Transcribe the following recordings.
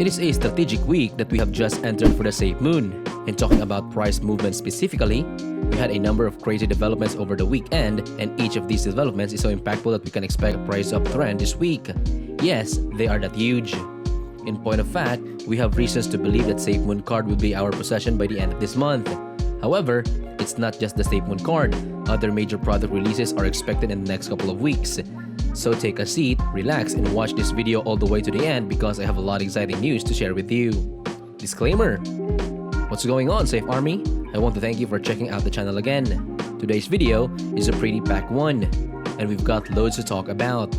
It is a strategic week that we have just entered for the SAFEMOON. And talking about price movement specifically, we had a number of crazy developments over the weekend, and each of these developments is so impactful that we can expect a price uptrend this week. Yes, they are that huge. In point of fact, we have reasons to believe that SAFEMOON card will be our possession by the end of this month. However, it's not just the SAFEMOON card. Other major product releases are expected in the next couple of weeks. So take a seat, relax, and watch this video all the way to the end because I have a lot of exciting news to share with you. Disclaimer: what's going on, Safe Army? I want to thank you for checking out the channel again. Today's video is a pretty packed one, and we've got loads to talk about.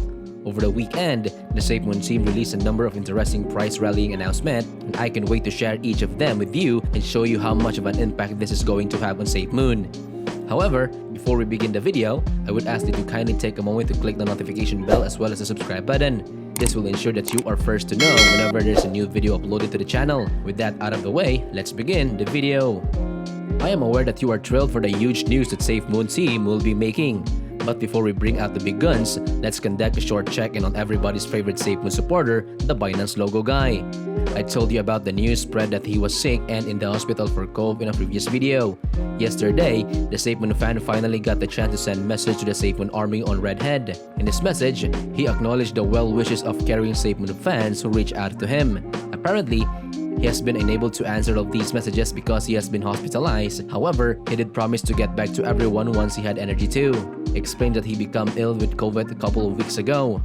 Over the weekend, the SAFEMOON team released a number of interesting price rallying announcements, and I can wait to share each of them with you and show you how much of an impact this is going to have on SAFEMOON. However, before we begin the video, I would ask that you kindly take a moment to click the notification bell as well as the subscribe button. This will ensure that you are first to know whenever there's a new video uploaded to the channel. With that out of the way, let's begin the video. I am aware that you are thrilled for the huge news that SAFEMOON team will be making. But before we bring out the big guns, let's conduct a short check-in on everybody's favorite SAFEMOON supporter, the Binance logo guy. I told you about the news spread that he was sick and in the hospital for COVID in a previous video. Yesterday, the SAFEMOON fan finally got the chance to send a message to the SAFEMOON army on Redhead. In his message, he acknowledged the well wishes of caring SAFEMOON fans who reached out to him. Apparently, he has been unable to answer all these messages because he has been hospitalized. However, he did promise to get back to everyone once he had energy to. Explained that he became ill with COVID a couple of weeks ago.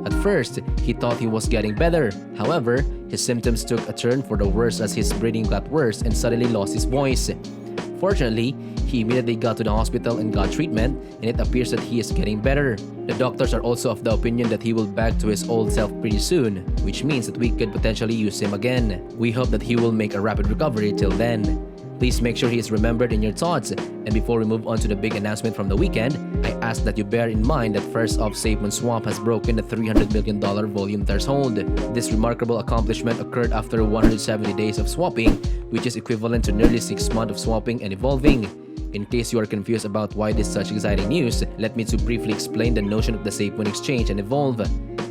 At first, he thought he was getting better. However, his symptoms took a turn for the worse as his breathing got worse and suddenly lost his voice. Fortunately, he immediately got to the hospital and got treatment, and it appears that he is getting better. The doctors are also of the opinion that he will back to his old self pretty soon, which means that we could potentially use him again. We hope that he will make a rapid recovery till then. Please make sure he is remembered in your thoughts. And before we move on to the big announcement from the weekend, I ask that you bear in mind that first off, SAFEMOON Swap has broken the $300 million volume threshold. This remarkable accomplishment occurred after 170 days of swapping, which is equivalent to nearly 6 months of swapping and evolving. In case you are confused about why this is such exciting news, let me to briefly explain the notion of the SAFEMOON exchange and evolve.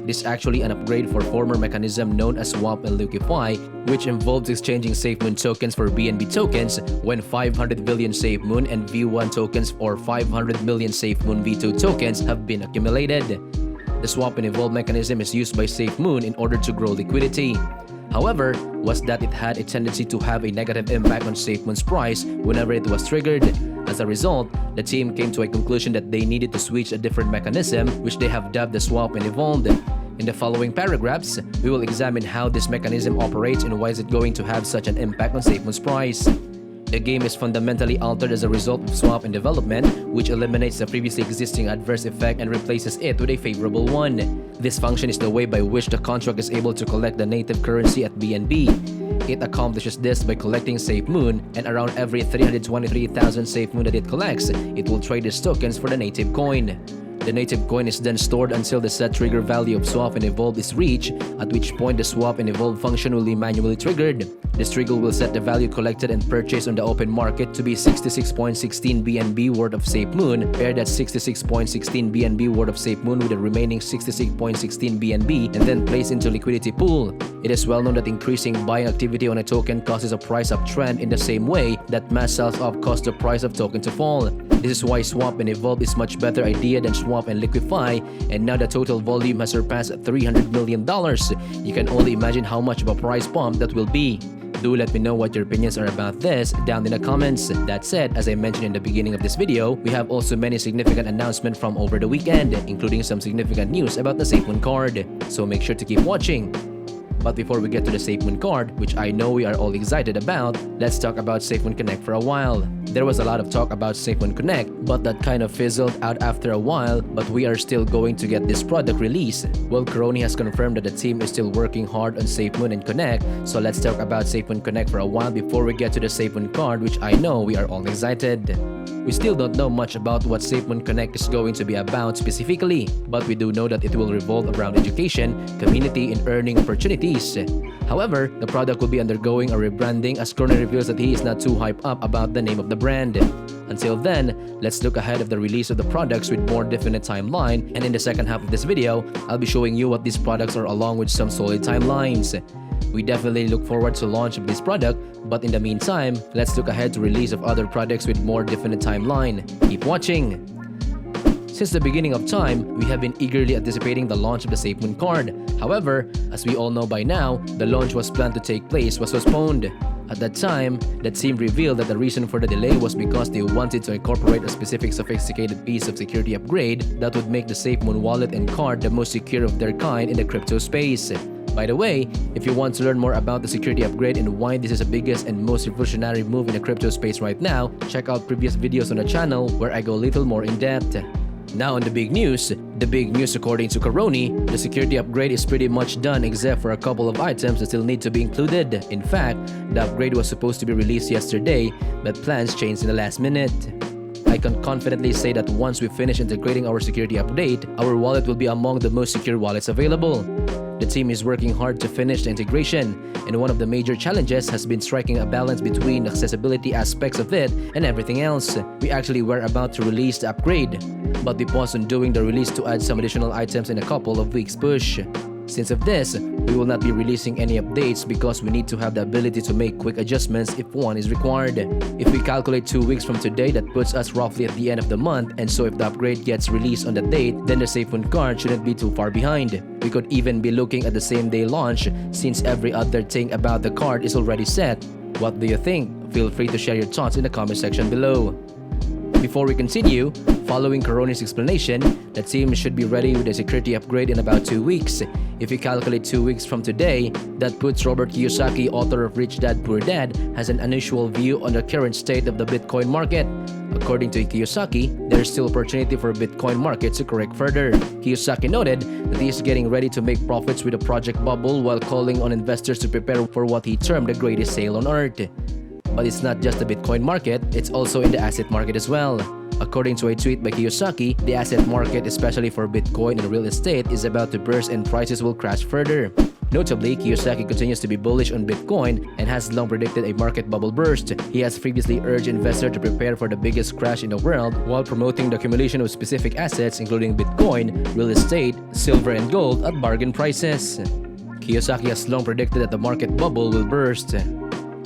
This is actually an upgrade for former mechanism known as swap and liquefy, which involves exchanging SAFEMOON tokens for BNB tokens when 500 billion SAFEMOON and V1 tokens or 500 million SAFEMOON V2 tokens have been accumulated. The swap and evolve mechanism is used by SAFEMOON in order to grow liquidity. However, was that it had a tendency to have a negative impact on SAFEMOON's price whenever it was triggered. As a result, the team came to a conclusion that they needed to switch a different mechanism, which they have dubbed the swap and evolved. In the following paragraphs, we will examine how this mechanism operates and why is it going to have such an impact on SAFEMOON's price. The game is fundamentally altered as a result of swap and development, which eliminates the previously existing adverse effect and replaces it with a favorable one. This function is the way by which the contract is able to collect the native currency at BNB. It accomplishes this by collecting SAFEMOON, and around every 323,000 SAFEMOON that it collects, it will trade its tokens for the native coin. The native coin is then stored until the set trigger value of swap and evolve is reached, at which point the swap and evolve function will be manually triggered. This trigger will set the value collected and purchased on the open market to be 66.16 BNB worth of SAFEMOON, paired at 66.16 BNB worth of SAFEMOON with the remaining 66.16 BNB, and then placed into liquidity pool. It is well known that increasing buying activity on a token causes a price uptrend in the same way that mass sales off cause the price of token to fall. This is why swap and evolve is much better idea than swap and liquefy, and now the total volume has surpassed $300 million. You can only imagine how much of a price bump that will be. Do let me know what your opinions are about this down in the comments. That said, as I mentioned in the beginning of this video, we have also many significant announcements from over the weekend, including some significant news about the SAFEMOON card. So make sure to keep watching. But before we get to the SAFEMOON card, which I know we are all excited about, let's talk about SAFEMOON Connect for a while. There was a lot of talk about SAFEMOON Connect, but that kind of fizzled out after a while, but we are still going to get this product released. Well, Karoni has confirmed that the team is still working hard on SAFEMOON and Connect, so let's talk about SAFEMOON Connect for a while before we get to the SAFEMOON card, which I know we are all excited. We still don't know much about what SAFEMOON Connect is going to be about specifically, but we do know that it will revolve around education, community, and earning opportunities. However, the product will be undergoing a rebranding as Karoni reveals that he is not too hyped up about the name of the brand. Until then, let's look ahead of the release of the products with more definite timeline, and in the second half of this video, I'll be showing you what these products are along with some solid timelines. We definitely look forward to launch of this product, but in the meantime, let's look ahead to release of other products with more definite timeline. Keep watching! Since the beginning of time, we have been eagerly anticipating the launch of the SAFEMOON card. However, as we all know by now, the launch was planned to take place was postponed. At that time, the team revealed that the reason for the delay was because they wanted to incorporate a specific sophisticated piece of security upgrade that would make the SAFEMOON wallet and card the most secure of their kind in the crypto space. By the way, if you want to learn more about the security upgrade and why this is the biggest and most revolutionary move in the crypto space right now, check out previous videos on the channel where I go a little more in depth. Now on the big news according to Caroni, the security upgrade is pretty much done except for a couple of items that still need to be included. In fact, the upgrade was supposed to be released yesterday, but plans changed in the last minute. I can confidently say that once we finish integrating our security update, our wallet will be among the most secure wallets available. The team is working hard to finish the integration, and one of the major challenges has been striking a balance between the accessibility aspects of it and everything else. We actually were about to release the upgrade, but we paused on doing the release to add some additional items in a couple of weeks push. Since of this, we will not be releasing any updates because we need to have the ability to make quick adjustments if one is required. If we calculate 2 weeks from today, that puts us roughly at the end of the month, and so if the upgrade gets released on that date, then the SAFEMOON card shouldn't be too far behind. We could even be looking at the same day launch since every other thing about the card is already set. What do you think? Feel free to share your thoughts in the comment section below. Before we continue, following Caroni's explanation, the team should be ready with the security upgrade in about 2 weeks. If we calculate 2 weeks from today, that puts Robert Kiyosaki, author of Rich Dad Poor Dad, has an unusual view on the current state of the Bitcoin market. According to Kiyosaki, there is still opportunity for Bitcoin market to correct further. Kiyosaki noted that he is getting ready to make profits with a project bubble while calling on investors to prepare for what he termed the greatest sale on earth. But it's not just the Bitcoin market, it's also in the asset market as well. According to a tweet by Kiyosaki, the asset market, especially for Bitcoin and real estate, is about to burst and prices will crash further. Notably, Kiyosaki continues to be bullish on Bitcoin and has long predicted a market bubble burst. He has previously urged investors to prepare for the biggest crash in the world while promoting the accumulation of specific assets including Bitcoin, real estate, silver and gold at bargain prices. Kiyosaki has long predicted that the market bubble will burst.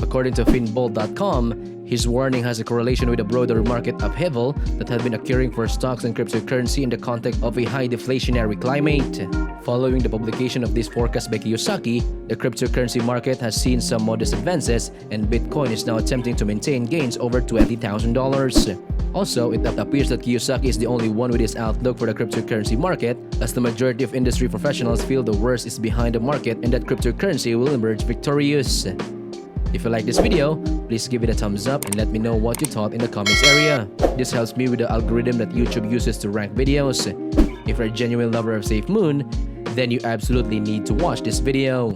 According to finbold.com, his warning has a correlation with a broader market upheaval that had been occurring for stocks and cryptocurrency in the context of a high deflationary climate. Following the publication of this forecast by Kiyosaki, the cryptocurrency market has seen some modest advances, and Bitcoin is now attempting to maintain gains over $20,000. Also, it appears that Kiyosaki is the only one with his outlook for the cryptocurrency market, as the majority of industry professionals feel the worst is behind the market and that cryptocurrency will emerge victorious. If you like this video, please give it a thumbs up and let me know what you thought in the comments area. This helps me with the algorithm that YouTube uses to rank videos. If you're a genuine lover of SAFEMOON, then you absolutely need to watch this video.